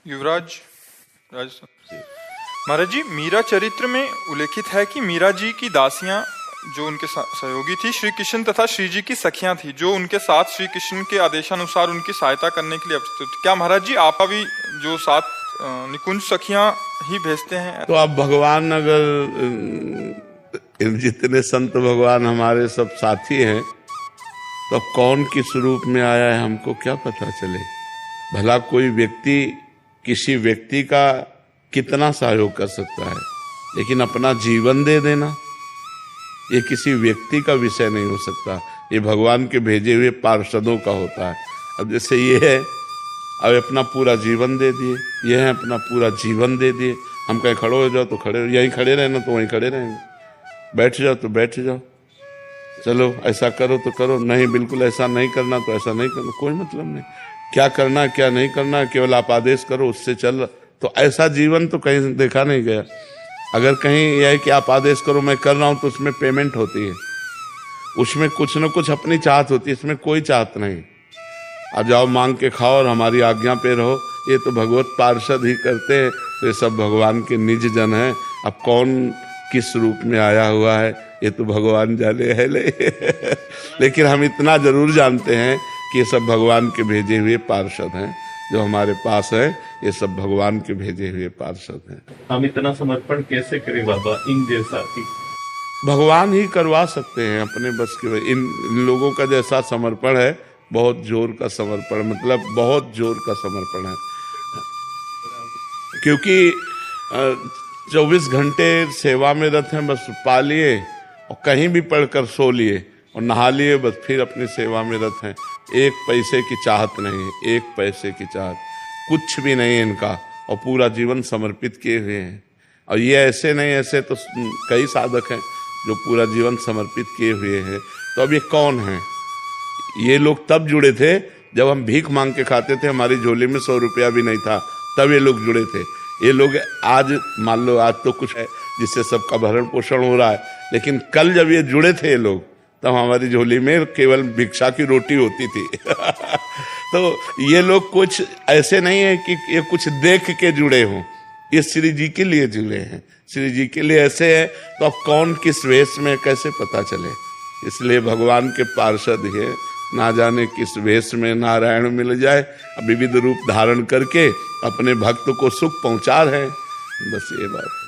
युवराज राजस्थान। महाराज जी, मीरा चरित्र में उल्लेखित है कि मीरा जी की दासियां जो उनके सहयोगी थी श्री कृष्ण तथा श्री जी की सखियां थी, जो उनके साथ श्री कृष्ण के आदेशानुसार उनकी सहायता करने के लिए उपस्थित थी। क्या महाराज जी आप भी जो साथ निकुंज सखियां ही भेजते हैं? तो अब भगवान अगर जितने संत भगवान हमारे सब साथी हैं, तो कौन किस रूप में आया है हमको क्या पता चले। भला कोई व्यक्ति किसी व्यक्ति का कितना सहयोग कर सकता है, लेकिन अपना जीवन दे देना ये किसी व्यक्ति का विषय नहीं हो सकता, ये भगवान के भेजे हुए पार्षदों का होता है। अब जैसे ये है, अब अपना पूरा जीवन दे दिए, ये है अपना पूरा जीवन दे दिए। हम कहीं खड़े हो जाओ तो खड़े, यहीं खड़े रहना तो वहीं खड़े रहेंगे, बैठ जाओ तो बैठ जाओ, चलो ऐसा करो तो करो, नहीं बिल्कुल ऐसा नहीं करना तो ऐसा नहीं करना, कोई मतलब नहीं। क्या करना क्या नहीं करना केवल आप आदेश करो, उससे चल। तो ऐसा जीवन तो कहीं देखा नहीं गया। अगर कहीं यह है कि आप आदेश करो मैं कर रहा हूं, तो उसमें पेमेंट होती है, उसमें कुछ न कुछ अपनी चाहत होती है, इसमें कोई चाहत नहीं। अब जाओ मांग के खाओ और हमारी आज्ञा पे रहो, ये तो भगवत पार्षद ही करते हैं। तो ये सब भगवान के निज जन हैं। अब कौन किस रूप में आया हुआ है ये तो भगवान जाने है लेकिन हम इतना जरूर जानते हैं कि ये सब भगवान के भेजे हुए पार्षद हैं। जो हमारे पास है ये सब भगवान के भेजे हुए पार्षद हैं। हम इतना समर्पण कैसे करें बाबा? इन जैसा की भगवान ही करवा सकते हैं अपने बस के। इन लोगों का जैसा समर्पण है, बहुत जोर का समर्पण, मतलब बहुत जोर का समर्पण है। क्योंकि 24 घंटे सेवा में रत हैं, बस पा लिए और कहीं भी पढ़कर सो लिए और नहा लिए, बस फिर अपनी सेवा में रत हैं। एक पैसे की चाहत नहीं, एक पैसे की चाहत कुछ भी नहीं इनका, और पूरा जीवन समर्पित किए हुए हैं। और ये ऐसे नहीं, ऐसे तो कई साधक हैं जो पूरा जीवन समर्पित किए हुए हैं। तो अब ये कौन है? ये लोग तब जुड़े थे जब हम भीख मांग के खाते थे, हमारी झोली में 100 रुपया भी नहीं था, तब ये लोग जुड़े थे। ये लोग आज मान लो आज तो कुछ है जिससे सबका भरण पोषण हो रहा है, लेकिन कल जब ये जुड़े थे ये लोग, तब हमारी झोली में केवल भिक्षा की रोटी होती थी तो ये लोग कुछ ऐसे नहीं है कि ये कुछ देख के जुड़े हों, ये श्री जी के लिए जुड़े हैं, श्री जी के लिए ऐसे है। तो अब कौन किस वेश में कैसे पता चले? इसलिए भगवान के पार्षद है, ना जाने किस वेश में नारायण मिल जाए, विविध रूप धारण करके अपने भक्त को सुख पहुंचा रहे हैं। बस ये बात।